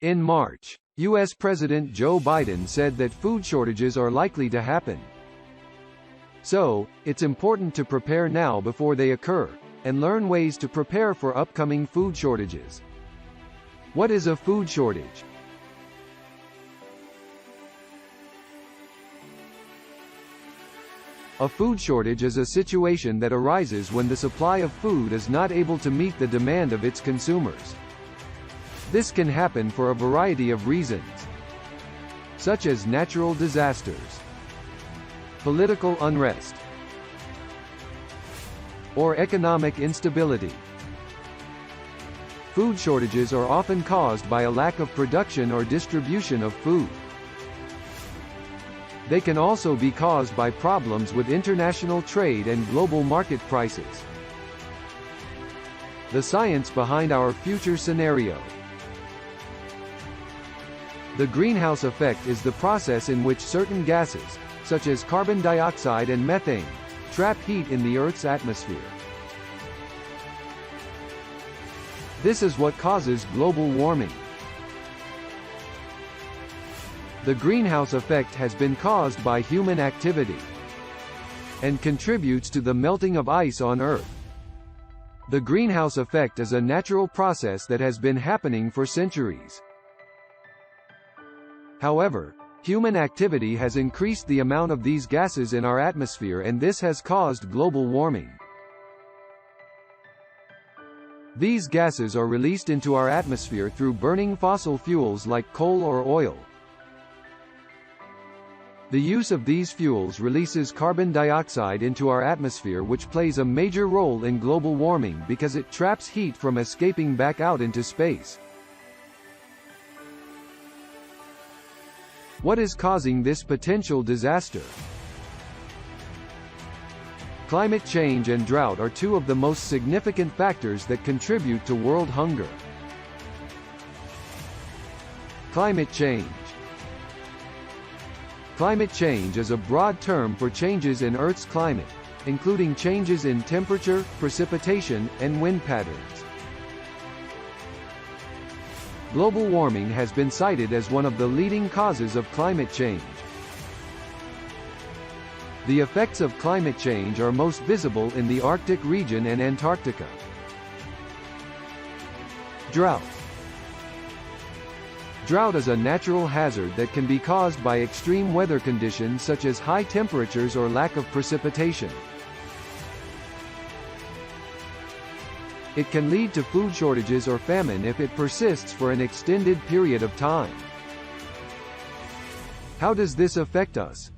In March, U.S. President Joe Biden said that food shortages are likely to happen. So, it's important to prepare now before they occur, and learn ways to prepare for upcoming food shortages. What is a food shortage? A food shortage is a situation that arises when the supply of food is not able to meet the demand of its consumers. This can happen for a variety of reasons, such as natural disasters, political unrest, or economic instability. Food shortages are often caused by a lack of production or distribution of food. They can also be caused by problems with international trade and global market prices. The science behind our future scenario. The greenhouse effect is the process in which certain gases, such as carbon dioxide and methane, trap heat in the Earth's atmosphere. This is what causes global warming. The greenhouse effect has been caused by human activity and contributes to the melting of ice on Earth. The greenhouse effect is a natural process that has been happening for centuries. However, human activity has increased the amount of these gases in our atmosphere, and this has caused global warming. These gases are released into our atmosphere through burning fossil fuels like coal or oil. The use of these fuels releases carbon dioxide into our atmosphere, which plays a major role in global warming because it traps heat from escaping back out into space. What is causing this potential disaster? Climate change and drought are two of the most significant factors that contribute to world hunger. Climate change. Climate change is a broad term for changes in Earth's climate, including changes in temperature, precipitation, and wind patterns. Global warming has been cited as one of the leading causes of climate change. The effects of climate change are most visible in the Arctic region and Antarctica. Drought. Drought is a natural hazard that can be caused by extreme weather conditions such as high temperatures or lack of precipitation. It can lead to food shortages or famine if it persists for an extended period of time. How does this affect us?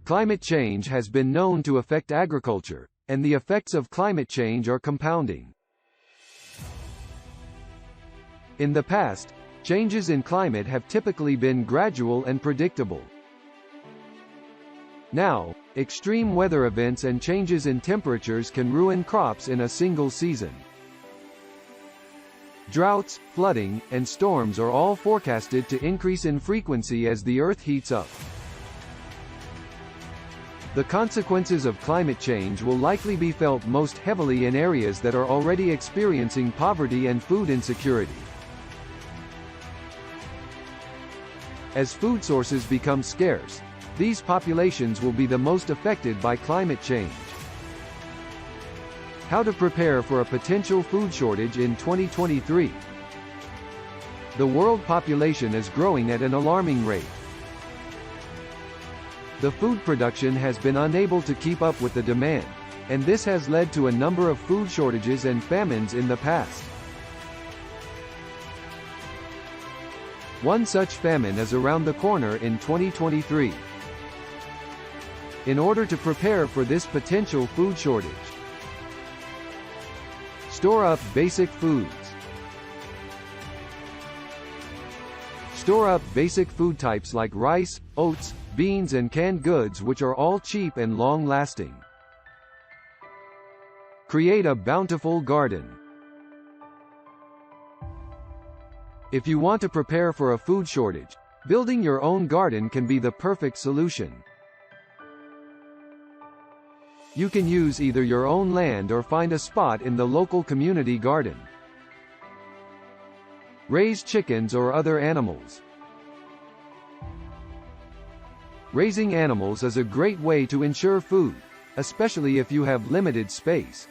Climate change has been known to affect agriculture, and the effects of climate change are compounding. In the past, changes in climate have typically been gradual and predictable. Now, extreme weather events and changes in temperatures can ruin crops in a single season. Droughts, flooding, and storms are all forecasted to increase in frequency as the Earth heats up. The consequences of climate change will likely be felt most heavily in areas that are already experiencing poverty and food insecurity. As food sources become scarce, these populations will be the most affected by climate change. How to prepare for a potential food shortage in 2023? The world population is growing at an alarming rate. The food production has been unable to keep up with the demand, and this has led to a number of food shortages and famines in the past. One such famine is around the corner in 2023. In order to prepare for this potential food shortage, store up basic foods. Store up basic food types like rice, oats, beans and canned goods, which are all cheap and long-lasting. Create a bountiful garden. If you want to prepare for a food shortage, building your own garden can be the perfect solution. You can use either your own land or find a spot in the local community garden. Raise chickens or other animals. Raising animals is a great way to ensure food, especially if you have limited space.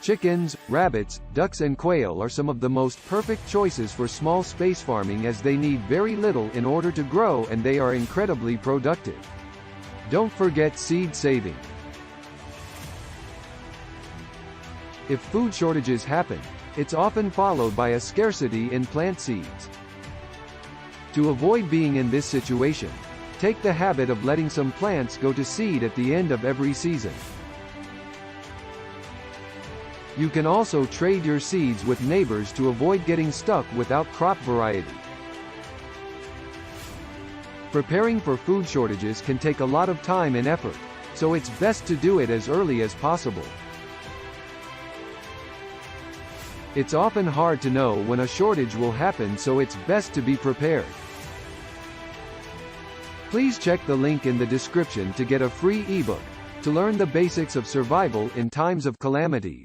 Chickens, rabbits, ducks and quail are some of the most perfect choices for small space farming, as they need very little in order to grow and they are incredibly productive. Don't forget seed saving. If food shortages happen, it's often followed by a scarcity in plant seeds. To avoid being in this situation, take the habit of letting some plants go to seed at the end of every season. You can also trade your seeds with neighbors to avoid getting stuck without crop variety. Preparing for food shortages can take a lot of time and effort, so it's best to do it as early as possible. It's often hard to know when a shortage will happen, so it's best to be prepared. Please check the link in the description to get a free ebook to learn the basics of survival in times of calamities.